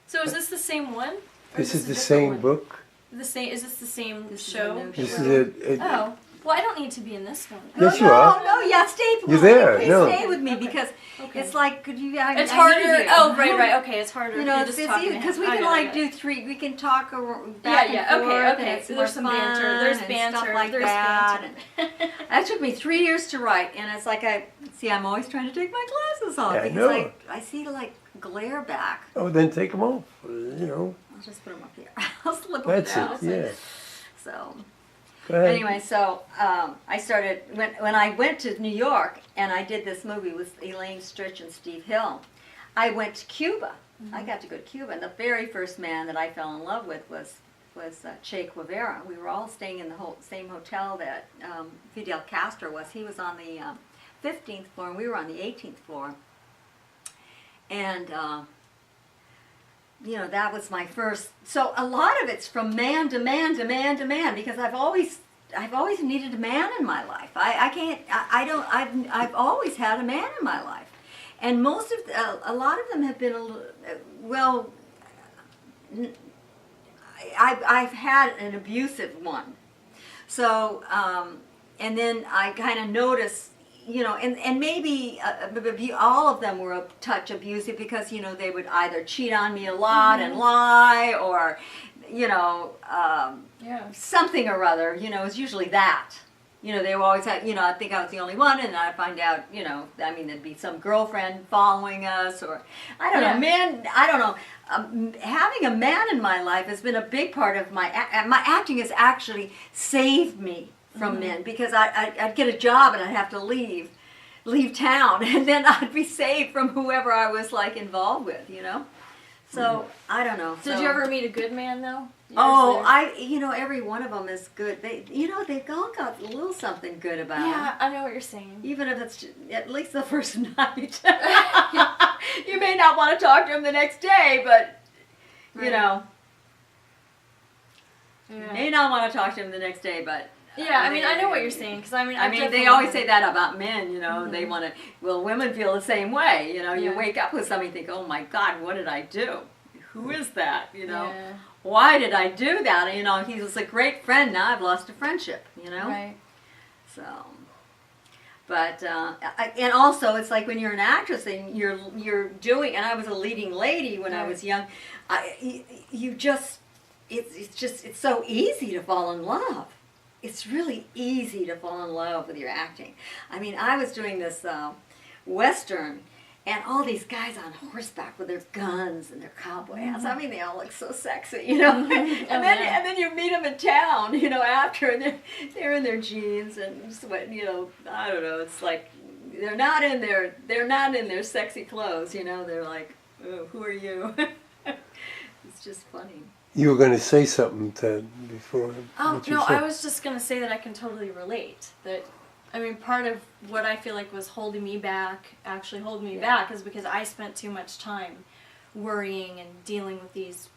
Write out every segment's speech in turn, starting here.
So is this the same one? This is the same book. The same? Is this the same show? This is it. Oh, well, I don't need to be in this one. Yes, you are. No, yeah, stay. You're there. Please No. stay with me because it's like could you? It's harder. Oh, right. Okay, it's harder. You know, You're just talking because we I can got like it. do three. We can talk back and forth. Okay. And it's So more there's some fun banter. There's and banter. stuff like there's that. banter. And that took me 3 years to write, and it's like I'm always trying to take my glasses off Yeah, I because know. I see like glare back. Oh, then take them off. You know. I'll just put them up here. I'll slip them That's down. it. Yeah. So. Go ahead. Anyway, so I started, when I went to New York and I did this movie with Elaine Stritch and Steve Hill, I went to Cuba. I got to go to Cuba, and the very first man that I fell in love with was Che Guevara. We were all staying in the same hotel that Fidel Castro was. He was on the 15th floor, and we were on the 18th floor. And you know, that was my first. So a lot of it's from man to man to man to man because I've always needed a man in my life. I've always had a man in my life, and most of a lot of them have been I've had an abusive one. So and then I kind of noticed. You know, and maybe all of them were a touch abusive because, you know, they would either cheat on me a lot and lie or, you know, something or other, you know, it's usually that. You know, they were always, you know, I think I was the only one and I'd find out, you know, I mean, there'd be some girlfriend following us or, I don't know, men, I don't know. Having a man in my life has been a big part of my acting has actually saved me from men because I'd get a job and I'd have to leave town and then I'd be saved from whoever I was like involved with, you know. So I don't know. Did you ever meet a good man though? You know, every one of them is good. They've all got a little something good about them. Yeah, I know what you're saying. Even if it's at least the first night. You may not want to talk to him the next day, but you know, you may not want to talk to him the next day, but. Yeah, I mean, I know what you're saying, because I mean, they always say that about men, you know, they want to, well, women feel the same way, you know, you wake up with somebody and think, oh my God, what did I do? Who is that, you know? Yeah. Why did I do that? You know, he was a great friend, now I've lost a friendship, you know? Right. So, but, and also, it's like when you're an actress and you're doing, and I was a leading lady when I was young, it's so easy to fall in love. It's really easy to fall in love with your acting. I mean, I was doing this Western, and all these guys on horseback with their guns and their cowboy hats. I mean, they all look so sexy, you know. and then you meet them in town, you know, after, and they're in their jeans and sweating, you know. I don't know. It's like they're not in their sexy clothes, you know. They're like, oh, who are you? It's just funny. You were going to say something, Ted, before. No, I was just going to say that I can totally relate. That, I mean, part of what I feel like was holding me back, is because I spent too much time worrying and dealing with these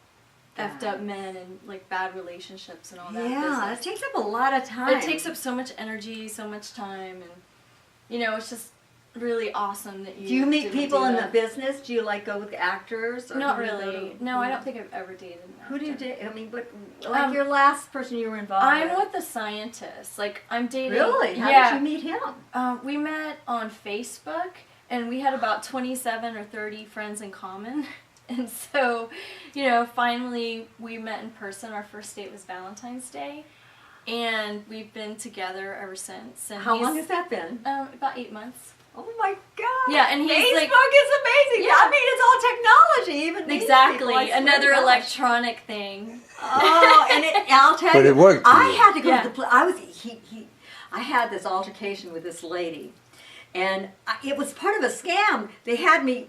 effed up men and like bad relationships and all that. Yeah, it takes up a lot of time. It takes up so much energy, so much time, and you know, it's just really awesome that you. Do you meet people in the business? Do you like go with actors? Or Not really. No, I don't think I've ever dated an actor. Who do you date? I mean, but like your last person you were involved with. I'm with the scientist. Like I'm dating. Really? How did you meet him? We met on Facebook, and we had about 27 or 30 friends in common. And so, you know, finally we met in person. Our first date was Valentine's Day, and we've been together ever since. And How long has that been? About 8 months. Oh my God! Yeah, and he's Facebook like, is amazing. Yeah. I mean, it's all technology. Even these exactly people, another electronic thing. Oh, and I'll tell you, But it worked. I had to go Yeah. to the. I had this altercation with this lady, and it was part of a scam. They had me.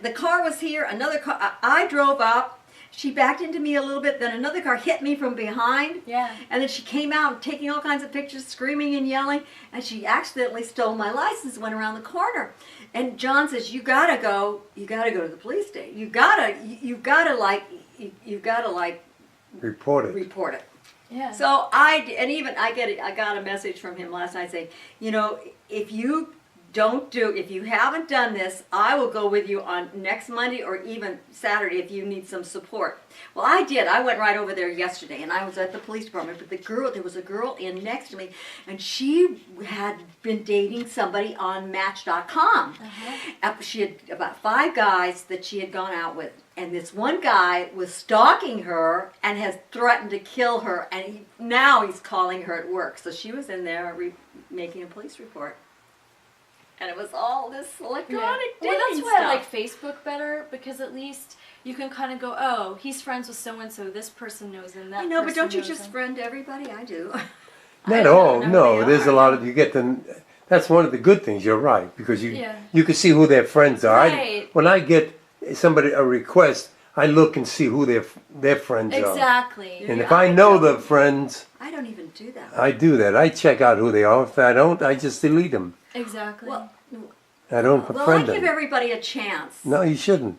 The car was here. Another car. I drove up. She backed into me a little bit, then another car hit me from behind. Yeah. And then she came out taking all kinds of pictures, screaming and yelling, and she accidentally stole my license, went around the corner. And John says, you gotta go to the police station. You gotta Report it. report it. Yeah. So I got a message from him last night saying, you know, if you if you haven't done this, I will go with you on next Monday or even Saturday if you need some support. Well, I did. I went right over there yesterday, and I was at the police department, but there was a girl in next to me, and she had been dating somebody on Match.com. She had about 5 guys that she had gone out with, and this one guy was stalking her and has threatened to kill her, and now he's calling her at work. So she was in there making a police report. And it was all this electronic dating Well, that's why stuff. I like Facebook better, because at least you can kind of go, oh, he's friends with so-and-so, this person knows him, that I know, but person don't you knows just him. friend everybody? I do. Not don't all. know who No, they there's are. a lot of you get them. That's one of the good things. You're right, because you Yeah. you can see who their friends are. Right. When I get somebody a request, I look and see who their friends are. Exactly. And Yeah, if I I know don't. the friends, I don't even do that. I do that. I check out who they are. If I don't, I just delete them. Exactly. Well, I don't well, I friend give them. everybody a chance. No, you shouldn't.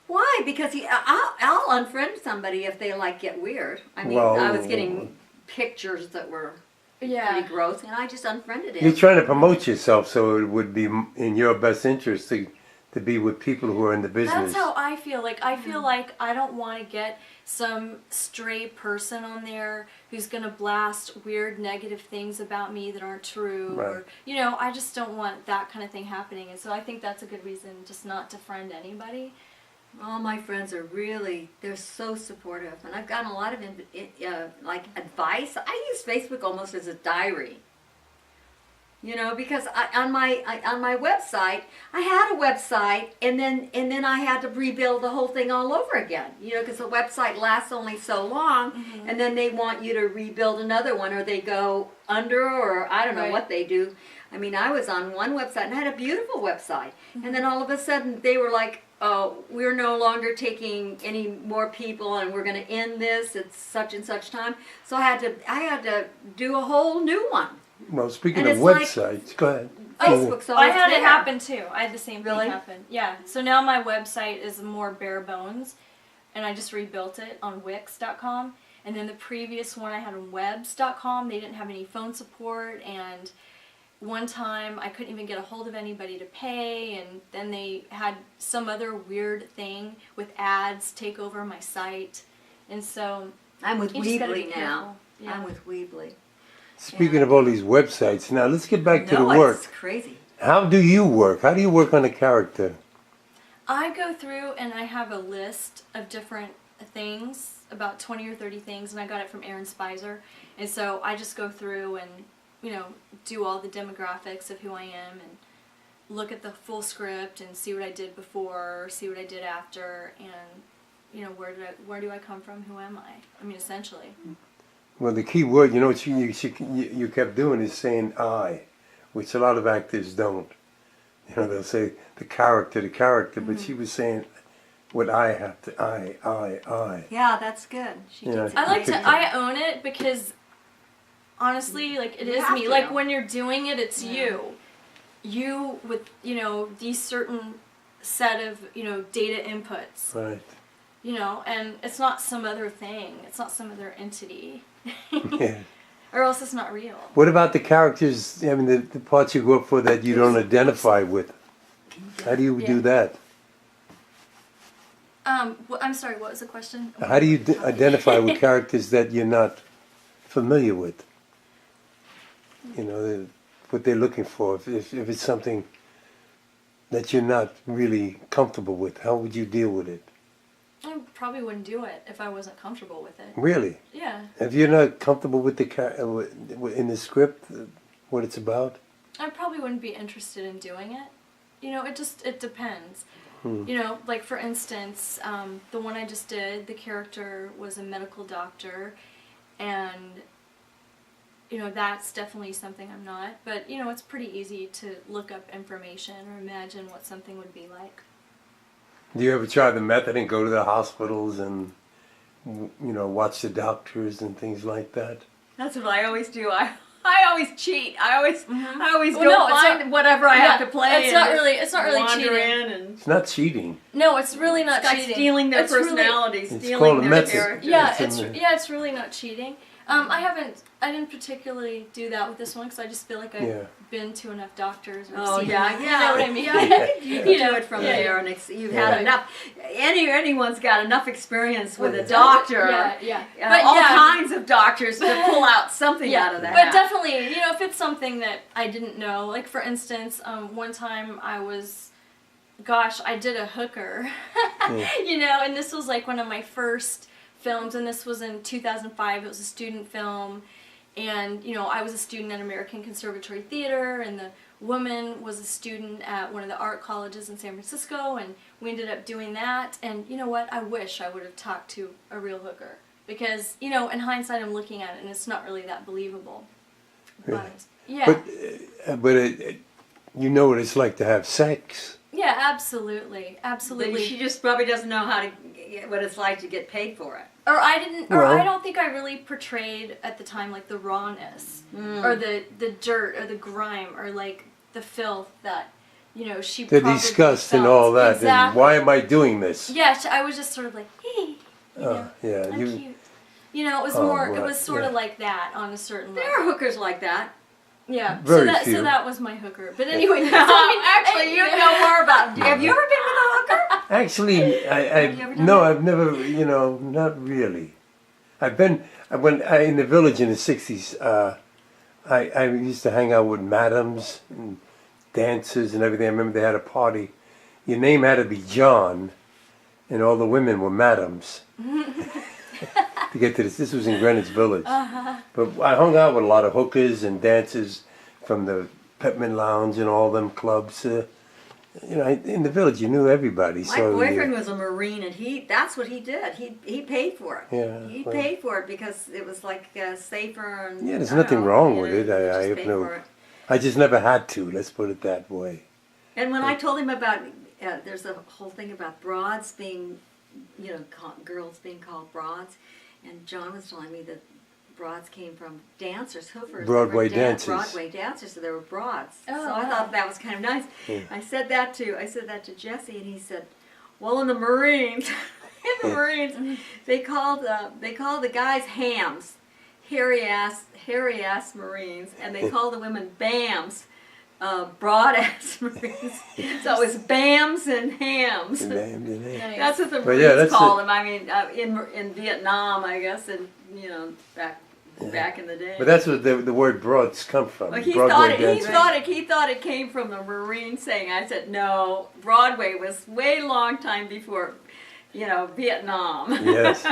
Why? Because I'll unfriend somebody if they get weird. I mean, Well- I was getting pictures that were yeah. pretty gross, and I just unfriended him. You're trying to promote yourself, so it would be in your best interest to be with people who are in the business. That's how I feel. Like, I feel like I don't want to get some stray person on there who's going to blast weird negative things about me that aren't true. Right. Or, I just don't want that kind of thing happening. And so I think that's a good reason just not to friend anybody. All my friends are they're so supportive, and I've gotten a lot of advice. I use Facebook almost as a diary. Because on my website, I had a website, and then I had to rebuild the whole thing all over again. Because the website lasts only so long, and then they want you to rebuild another one, or they go under, or I don't know Right. what they do. I mean, I was on one website and I had a beautiful website, and then all of a sudden they were like, "Oh, we're no longer taking any more people, and we're going to end this at such and such time." So I had to do a whole new one. Well, speaking And of it's like- websites, go ahead. Facebook, so I it's had it there. happen too. I had the same Really? thing happen. Yeah. So now my website is more bare bones, and I just rebuilt it on Wix.com. And then the previous one I had on Webs.com, they didn't have any phone support, and one time I couldn't even get a hold of anybody to pay, and then they had some other weird thing with ads take over my site, and so I'm with you just gotta be Weebly now. careful. Yeah. I'm with Weebly. Speaking of all these websites, now let's get back to the work. It's crazy. How do you work? How do you work on a character? I go through and I have a list of different things, about 20 or 30 things, and I got it from Aaron Spicer. And so I just go through and, do all the demographics of who I am and look at the full script and see what I did before, see what I did after, and, where do I come from? Who am I? I mean, essentially. Well, the key word, what you kept doing is saying I, which a lot of actors don't. They'll say the character, but she was saying what I have to, I. Yeah, that's good. She Yeah. keeps it I like nice. I own it because, honestly, it You is have me. to. Like, when you're doing it, it's Yeah. you. You with, these certain set of, data inputs. Right. And it's not some other thing. It's not some other entity. Yeah. Or else it's not real. What about the characters, the parts you go up for that you don't identify with? How do you do Yeah. that? I'm sorry, what was the question? How do you identify with characters that you're not familiar with? What they're looking for. If it's something that you're not really comfortable with, how would you deal with it? I probably wouldn't do it if I wasn't comfortable with it. Really? Yeah. If you're not comfortable with in the script, what it's about? I probably wouldn't be interested in doing it. It depends. Like for instance, the one I just did, the character was a medical doctor, and that's definitely something I'm not. But it's pretty easy to look up information or imagine what something would be like. Do you ever try the method and go to the hospitals and watch the doctors and things like that? That's what I always do. I always cheat. I always Well, go no, it's find not- whatever I have yeah, to play. it's not really wander cheating. in and It's not cheating. No, it's really not it's like cheating. stealing their It's really- personalities, It's stealing called a their method. characters. Yeah, It's in it's really not cheating. I didn't particularly do that with this one because I just feel like I've been to enough doctors. Or seen yeah. You know what I mean? You do it from there, and you've had enough. Anyone's got enough experience with a doctor. But all kinds of doctors to pull out something out of that. But definitely, if it's something that I didn't know, like for instance, one time I did a hooker, and this was like one of my first films, and this was in 2005. It was a student film, and I was a student at American Conservatory Theater, and the woman was a student at one of the art colleges in San Francisco, and we ended up doing that. And you know what? I wish I would have talked to a real hooker, because in hindsight, I'm looking at it, and it's not really that believable. But But you know what it's like to have sex. Yeah, absolutely. But she just probably doesn't know what it's like to get paid for it. Or I don't think I really portrayed at the time like the rawness or the dirt or the grime or like the filth that she the probably disgust felt. and all that. Exactly. And why am I doing this? Yeah, I was just sort of like, hey, I'm cute. It was more. It was sort of like that on a certain level. There are hookers like that. Yeah, Very few. So that was my hooker. But anyway, actually, you know more about. Have you ever been with a hooker? Actually, I've never, not really. I've been in the village in the '60s. I used to hang out with madams and dancers and everything. I remember they had a party. Your name had to be John, and all the women were madams. To get to this. This was in Greenwich Village. But I hung out with a lot of hookers and dancers from the Peppermint Lounge and all them clubs. In the village you knew everybody. My boyfriend was a Marine, and that's what he did. He paid for it. Yeah, he paid for it because it was like safer. And there's nothing wrong with it. I just never had to. Let's put it that way. And when I told him about, there's a whole thing about broads being, girls being called broads. And John was telling me that broads came from dancers, hoofers. Broadway dancers. Broadway dancers, so they were broads. Oh, so I thought that was kind of nice. Yeah. I said that to Jesse, and he said, "Well, in the Marines, they called the guys hams, hairy ass Marines, and they called the women bams." Broad ass Marines. So it's bams and hams. That's what the Marines called them. I mean, in Vietnam, I guess, and back in the day. But that's what the word broads come from. Well, he thought it came from the Marine saying. I said no. Broadway was way long time before, Vietnam. Yes.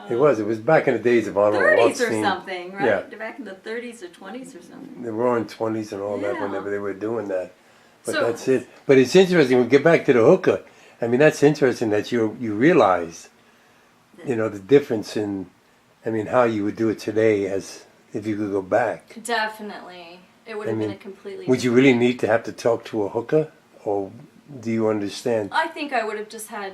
It was back in the days of Arnold 30s or something, right? Yeah. Back in the 30s or 20s or something. The roaring 20s and all that whenever they were doing that. But So, that's it. But it's interesting, we get back to the hooker. I mean, that's interesting that you realize, the difference in, how you would do it today as if you could go back. Definitely. It would have been a completely Would you really need to have to talk to a hooker? Or do you understand? I think I would have just had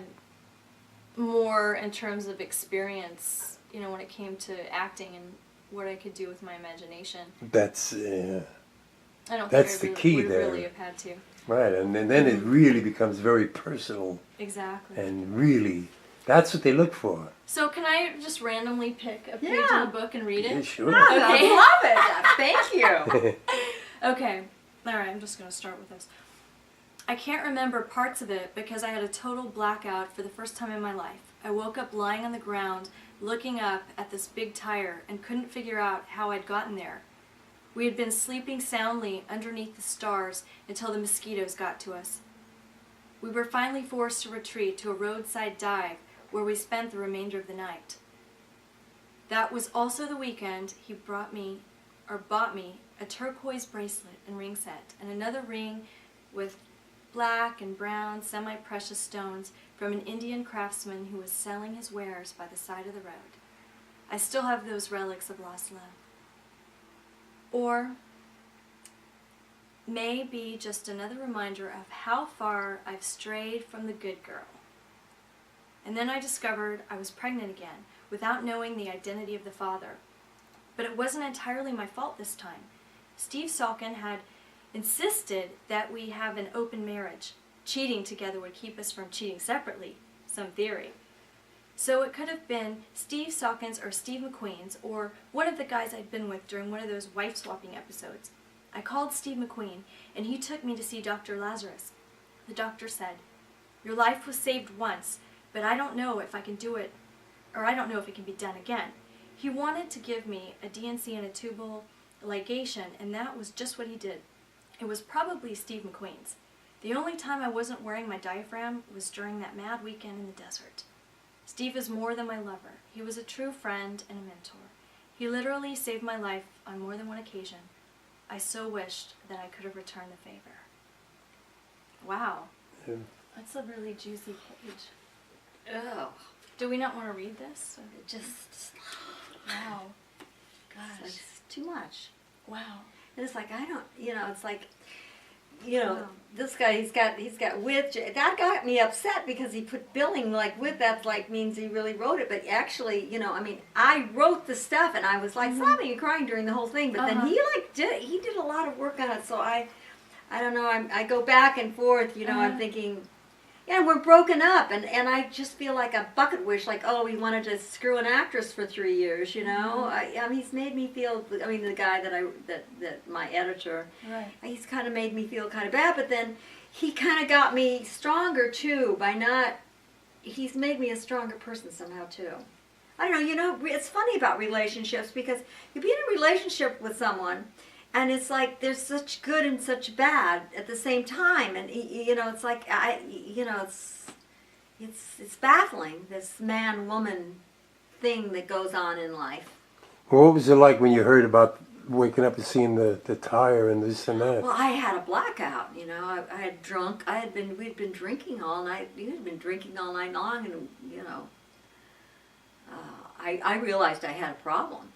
more in terms of experience, when it came to acting and what I could do with my imagination. That's I don't that's think the I key would there. really have had to. Right, and then it really becomes very personal. Exactly. And really, that's what they look for. So can I just randomly pick a page in the book and read it? Yeah, sure. Okay. I love it. Thank you. Okay. All right, I'm just going to start with this. I can't remember parts of it because I had a total blackout for the first time in my life. I woke up lying on the ground, looking up at this big tire, and couldn't figure out how I'd gotten there. We had been sleeping soundly underneath the stars until the mosquitoes got to us. We were finally forced to retreat to a roadside dive where we spent the remainder of the night. That was also the weekend he bought me a turquoise bracelet and ring set, and another ring with black and brown semi-precious stones from an Indian craftsman who was selling his wares by the side of the road. I still have those relics of lost love. Or may be just another reminder of how far I've strayed from the good girl. And then I discovered I was pregnant again, without knowing the identity of the father. But it wasn't entirely my fault this time. Steve Salkin had insisted that we have an open marriage. Cheating together would keep us from cheating separately, some theory. So it could have been Steve Sawkins or Steve McQueen's or one of the guys I'd been with during one of those wife-swapping episodes. I called Steve McQueen, and he took me to see Dr. Lazarus. The doctor said, "Your life was saved once, but I don't know if I can do it, or I don't know if it can be done again." He wanted to give me a DNC and a tubal ligation, and that was just what he did. It was probably Steve McQueen's. The only time I wasn't wearing my diaphragm was during that mad weekend in the desert. Steve is more than my lover. He was a true friend and a mentor. He literally saved my life on more than one occasion. I so wished that I could have returned the favor. Wow. Yeah. That's a really juicy page. Oh, Do we not want to read this? it just, Wow. gosh, it's too much. Wow. And it's like, I don't, it's like, Wow. this guy, he's got with, that got me upset because he put billing like with, that like means he really wrote it, but actually, I wrote the stuff and I was like sobbing and crying during the whole thing, but then he did a lot of work on it, so I don't know, I go back and forth, I'm thinking, yeah, we're broken up, and I just feel like a bucket wish, like, oh, he wanted to screw an actress for 3 years, he's made me feel, the guy that my editor, Right. he's kind of made me feel kind of bad, but then he kind of got me stronger too he's made me a stronger person somehow too. I don't know, it's funny about relationships because you be in a relationship with someone and it's like there's such good and such bad at the same time, and it's like it's baffling, this man-woman thing that goes on in life. Well, what was it like when you heard about waking up and seeing the tire and this and that? Well, I had a blackout, I had drunk. We'd been drinking all night. We had been drinking all night long, and I realized I had a problem.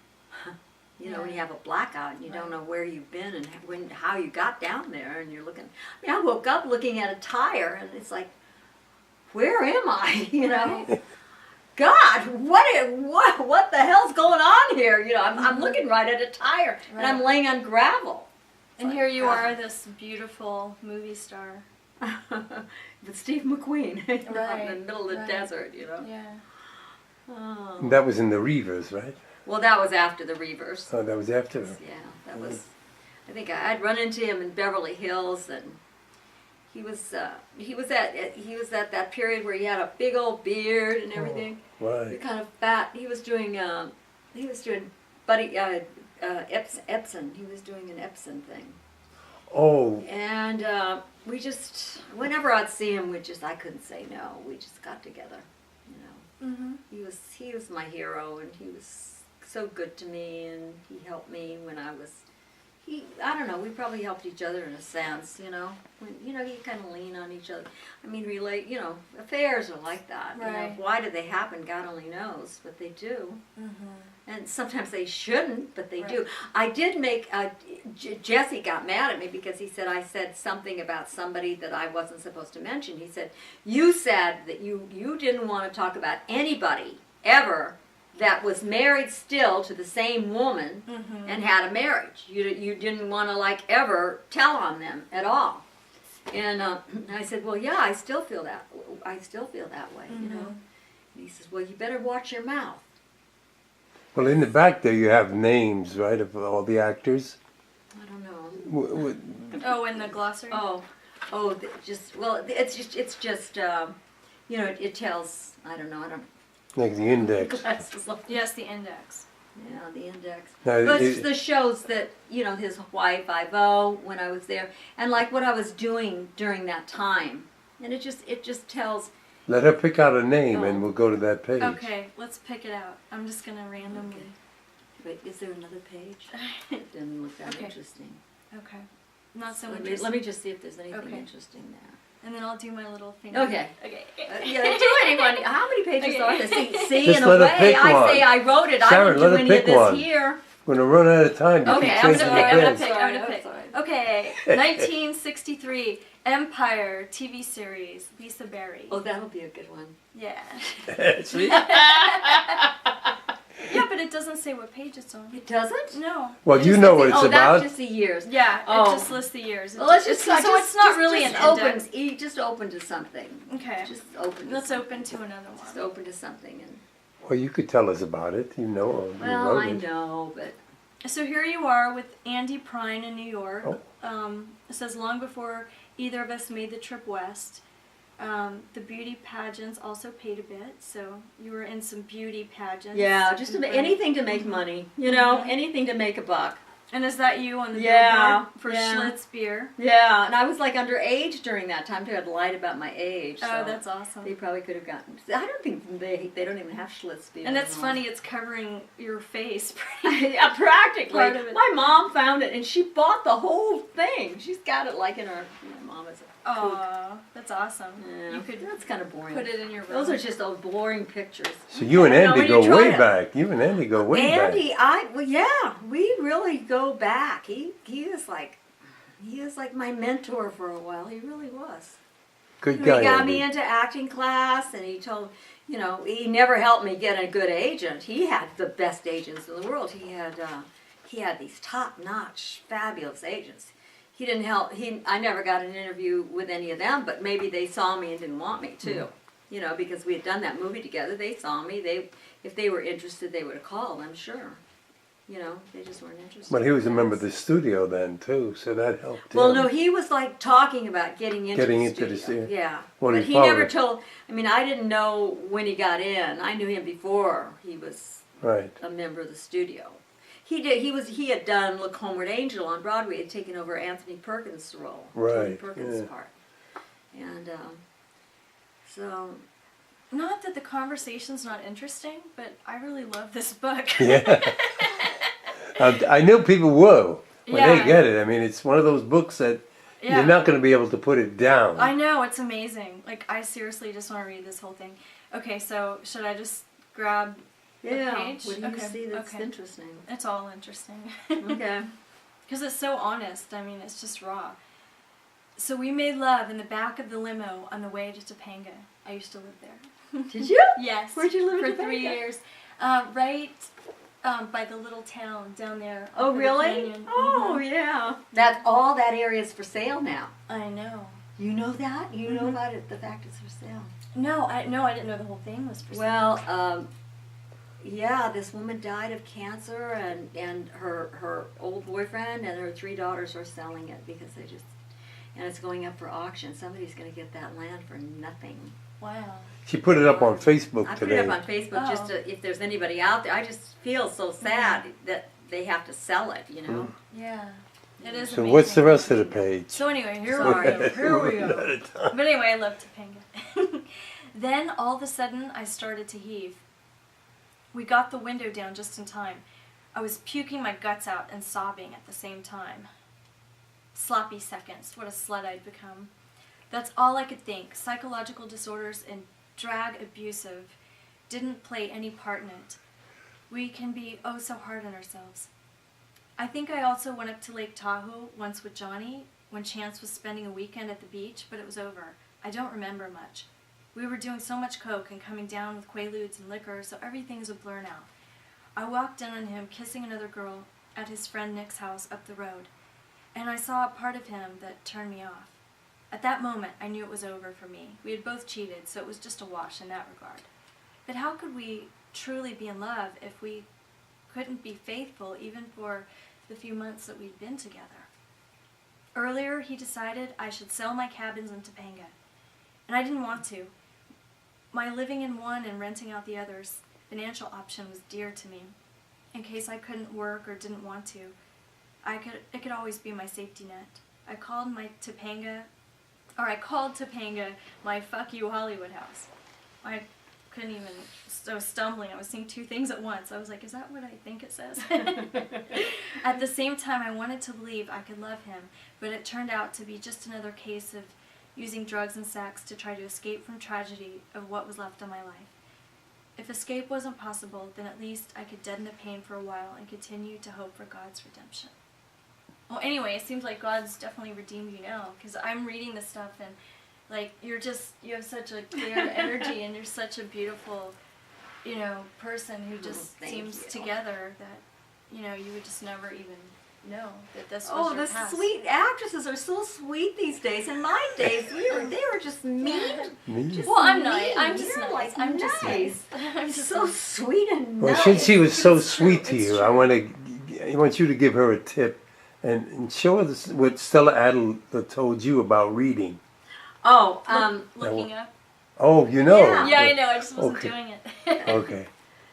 When you have a blackout and you don't know where you've been and how you got down there, and you're looking. I woke up looking at a tire, and it's like, where am I? Right. God, what the hell's going on here? I'm looking right at a tire, and I'm laying on gravel. And here you are, this beautiful movie star. With Steve McQueen, out in the middle of the desert, Yeah. Oh. And that was in the Reavers, right? Well, that was after the Reavers. Oh, that was after. Yeah, that was. I think I'd run into him in Beverly Hills, and he was at that period where he had a big old beard and everything. Oh, right. He kind of fat. He was doing Buddy Epson. He was doing an Epson thing. Oh. And we just, whenever I'd see him, I couldn't say no. We just got together, Mm-hmm. He was my hero, and he was so good to me, and he helped me when I was, I don't know, we probably helped each other in a sense, when, you kind of lean on each other. Affairs are like that. Right. Why do they happen? God only knows, but they do. Mm-hmm. And sometimes they shouldn't, but they Right. do. I did make, Jesse got mad at me because he said I said something about somebody that I wasn't supposed to mention. He said, you said that you didn't want to talk about anybody ever that was married still to the same woman and had a marriage. You didn't want to ever tell on them at all. And I said, well, yeah, I still feel that way, And he says, well, you better watch your mouth. Well, in the back there you have names, right, of all the actors. I don't know. Oh, in the glossary? It's just it tells, I don't know. Like the index. Glasses on. Yes, the index. Yeah, the index. Now, But it's the shows that, his wife, Ivo, when I was there, and what I was doing during that time. And it just tells. Let her pick out a name Oh. and we'll go to that page. Okay, let's pick it out. I'm just going to randomly. Wait, is there another page? It didn't look that Okay. interesting. Okay. Not so Let interesting. me just see if there's anything Okay. interesting there. And then I'll do my little finger. Okay. Okay. Yeah, do anyone. How many pages Okay. are there? See, Just in a let her way, pick I one. say I wrote it. Sharon, I didn't let do her any pick of this one. here. We're going to run out of time. You Okay, keep I'm changing gonna the pick, pins. Sorry, I'm gonna I'm pick. sorry. Okay, 1963, Empire TV series, Lisa Berry. Oh, that'll be a good one. Yeah. See? Yeah, but it doesn't say what page it's on. It doesn't? No. Well, It you just know lists what the- it's Oh, about. that's just the years. Yeah, Oh. it just lists the years. Well, let's just so it's not really an index. Just open to something. Okay. Just open. To Let's something. open to another Just one. open to something. And Well, you could tell us about it. You know, you well, wrote I it. know, but So here you are with Andy Prine in New York. Oh. It says long before either of us made the trip west. The beauty pageants also paid a bit, so you were in some beauty pageants. yeah, just in Britain. anything to make money. You know, anything to make a buck. And is that you on the Yeah, billboard for yeah. Schlitz beer? Yeah, and I was like underage during that time too. I'd lied about my age. Oh, so that's awesome. They probably could have gotten. I don't think they don't even have Schlitz beer. And it's anymore. funny, it's covering your face. Yeah, practically. Part of it. My mom found it and she bought the whole thing. She's got it like in her. My mom is a cook. Oh, that's awesome. Yeah, You could that's kind of boring. put it in your room. Those are just those boring pictures. So you and I don't know, Andy when you go try way to- back. You and Andy go way back. Andy, yeah, we really go back. He was like my mentor for a while. He really was. Good He guy, got Andy. me into acting class, and he told, he never helped me get a good agent. He had the best agents in the world. He had these top-notch, fabulous agents. He didn't help. I never got an interview with any of them, but maybe they saw me and didn't want me to. Because we had done that movie together. They saw me. If they were interested, they would have called. I'm sure. They just weren't interested. But he was a member of the studio then too, so that helped. Well, him. no, he was like talking about getting into the studio. Yeah. Well, But he he never followed. told, I didn't know when he got in. I knew him before he was Right. a member of the studio. He had done Look Homeward Angel on Broadway. He had taken over Anthony Perkins' role. Tony Right, Perkins' yeah. part. And so, Not that the conversation's not interesting, but I really love this book. Yeah. I know people will when Yeah. they get it. I mean, it's one of those books that Yeah. you're not going to be able to put it down. I know, it's amazing. Like, I seriously just want to read this whole thing. Okay, so should I just grab yeah. page? What do you Okay, see that's okay. interesting? It's all interesting. Okay. Because it's so honest. I mean, it's just raw. So we made love in the back of the limo on the way to Topanga. I used to live there. Did you? Yes. Where'd you live in for 3 Topanga? years. Right by the little town down there. Oh, over the really? canyon. Oh, Mhm. yeah. All that area is for sale now. I know. You know that? You know Mhm. about it? The fact it's for sale. No, I didn't know the whole thing was for sale. Well, yeah, this woman died of cancer, and her old boyfriend and her 3 daughters are selling it because and it's going up for auction. Somebody's going to get that land for nothing. Wow. She put it up on Facebook I put today. it up on Facebook just Oh. if there's anybody out there. I just feel so sad that they have to sell it, Yeah. It is So amazing. what's the rest of the page? So anyway, here Sorry. we go. Here we go. At a time. But anyway, I love Topanga. Then all of a sudden, I started to heave. We got the window down just in time. I was puking my guts out and sobbing at the same time. Sloppy seconds. What a slut I'd become. That's all I could think. Psychological disorders and drag abusive didn't play any part in it. We can be oh so hard on ourselves. I think I also went up to Lake Tahoe once with Johnny when Chance was spending a weekend at the beach, but it was over. I don't remember much. We were doing so much coke and coming down with quaaludes and liquor, so everything's a blur now. I walked in on him kissing another girl at his friend Nick's house up the road, and I saw a part of him that turned me off. At that moment, I knew it was over for me. We had both cheated, so it was just a wash in that regard. But how could we truly be in love if we couldn't be faithful even for the few months that we'd been together? Earlier, he decided I should sell my cabins in Topanga, and I didn't want to. My living in one and renting out the other's financial option was dear to me. In case I couldn't work or didn't want to, it could always be my safety net. I called Topanga my fuck you Hollywood house. I couldn't even, I was stumbling. I was saying 2 things at once. I was like, is that what I think it says? At the same time, I wanted to believe I could love him, but it turned out to be just another case of using drugs and sex to try to escape from tragedy of what was left of my life. If escape wasn't possible, then at least I could deaden the pain for a while and continue to hope for God's redemption. Well, anyway, it seems like God's definitely redeemed you now, because I'm reading this stuff and, like, you have such a clear energy and you're such a beautiful person who just thank seems you. together that, you would just never even know that this was Oh, your the past. sweet actresses are so sweet these days. In my days, they were just mean. Me? Just Well, I'm mean. nice. I'm just You're nice. like I'm just nice. nice. I'm just So nice. sweet and Well, nice. since she was so It's true, sweet to it's you, true. I want you to give her a tip and show her what Stella Adler told you about reading. Oh, Looking up. Oh, you know. Yeah. Yeah, I know. I just wasn't Okay. doing it. Okay.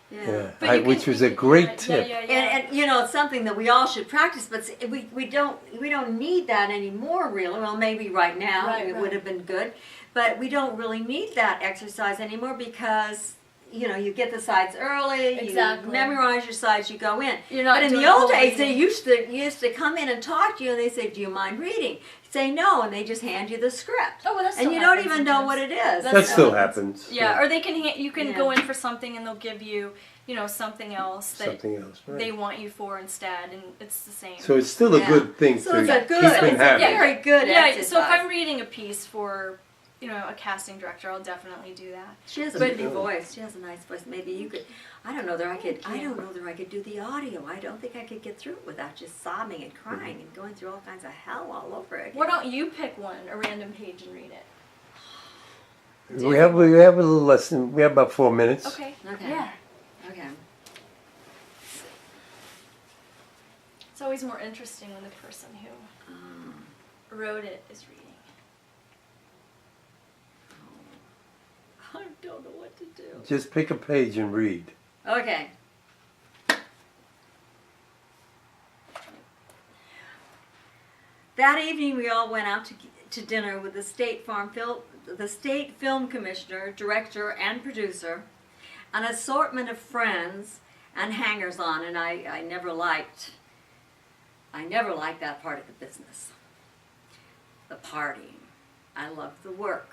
yeah. But you Which can- was you a can- great yeah, tip. Yeah, And it's something that we all should practice, but we don't need that anymore, really. Well, maybe right now Right, it right. would have been good, but we don't really need that exercise anymore because you get the sides early, Exactly. you memorize your sides, you go in. You're not But in doing the old whole days, they reading. used to come in and talk to you, and they say, "Do you mind reading?" You say no, and they just hand you the script, Oh, well, that and still you don't happens even know what it sometimes. is. That That's still so- happens. Yeah, or they can you can Yeah. go in for something and they'll give you something else that Something else, right? they want you for instead, and it's the same. So it's still a Yeah. good thing So to it's a keep good, in it's a habit. very good yeah. exercise. So if I'm reading a piece for a casting director, I'll definitely do that. She has a But- pretty voice. She has a nice voice. Maybe you could. I don't know that I could. Thank I you. don't know that I could do the audio. I don't think I could get through it without just sobbing and crying and going through all kinds of hell all over again. Why don't you pick a random page, and read it? We have a little lesson. We have about 4 minutes. Okay. Okay. Yeah. Okay. It's always more interesting when the person who wrote it is reading. I don't know what to do. Just pick a page and read. Okay. That evening, we all went out to dinner with the State Film Commissioner, director, and producer, an assortment of friends and hangers-on, and I never liked that part of the business. The partying. I loved the work.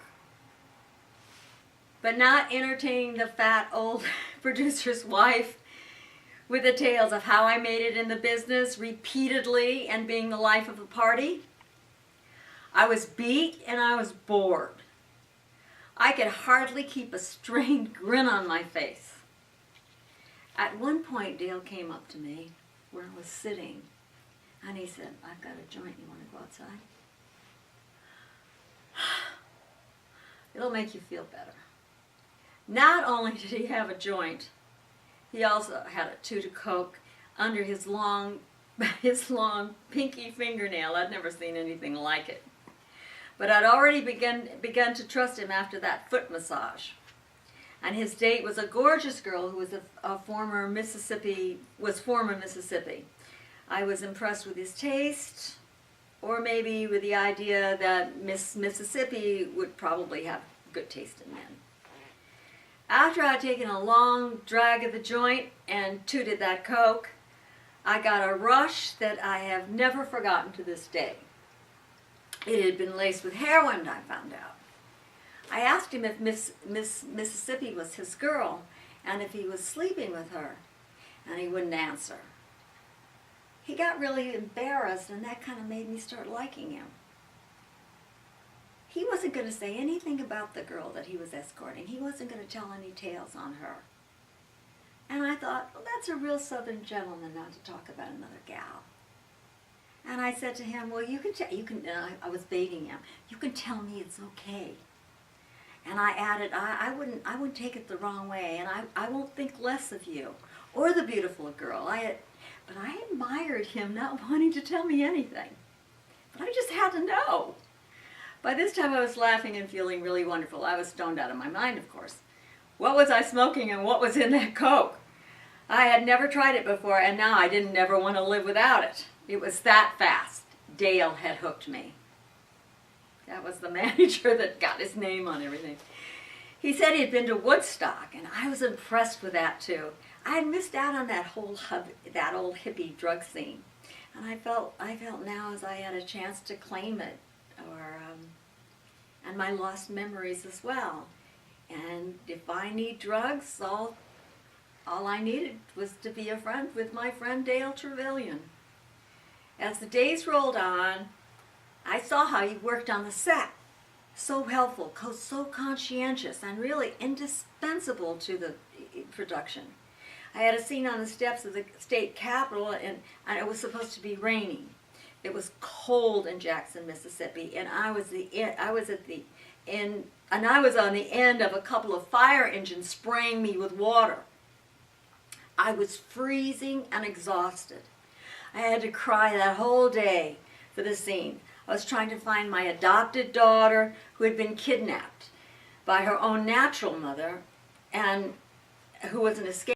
But not entertaining the fat old producer's wife with the tales of how I made it in the business repeatedly and being the life of the party. I was beat and I was bored. I could hardly keep a strained grin on my face. At one point, Dale came up to me where I was sitting, and he said, "I've got a joint. You want to go outside? It'll make you feel better." Not only did he have a joint, he also had a toot of coke under his long pinky fingernail. I'd never seen anything like it. But I'd already begun to trust him after that foot massage. And his date was a gorgeous girl who was former Mississippi. I was impressed with his taste, or maybe with the idea that Miss Mississippi would probably have good taste in men. After I'd taken a long drag of the joint and tooted that coke, I got a rush that I have never forgotten to this day. It had been laced with heroin, I found out. I asked him if Miss Mississippi was his girl and if he was sleeping with her, and he wouldn't answer. He got really embarrassed, and that kind of made me start liking him. He wasn't going to say anything about the girl that he was escorting. He wasn't going to tell any tales on her. And I thought, well, that's a real Southern gentleman not to talk about another gal. And I said to him, well, I was baiting him. You can tell me it's okay. And I added, I wouldn't take it the wrong way, and I won't think less of you or the beautiful girl. But I admired him not wanting to tell me anything. But I just had to know. By this time I was laughing and feeling really wonderful. I was stoned out of my mind, of course. What was I smoking and what was in that coke? I had never tried it before, and now I didn't ever want to live without it. It was that fast. Dale had hooked me. That was the manager that got his name on everything. He said he'd been to Woodstock, and I was impressed with that too. I had missed out on that old hippie drug scene, and I felt now as I had a chance to claim it, and my lost memories as well. And if I need drugs, all I needed was to be a friend with my friend Dale Trevelyan. As the days rolled on, I saw how he worked on the set. So helpful, so conscientious, and really indispensable to production. I had a scene on the steps of the state capitol, and it was supposed to be raining. It was cold in Jackson, Mississippi, and I was on the end of a couple of fire engines spraying me with water. I was freezing and exhausted. I had to cry that whole day for the scene. I was trying to find my adopted daughter who had been kidnapped by her own natural mother and who was an escape.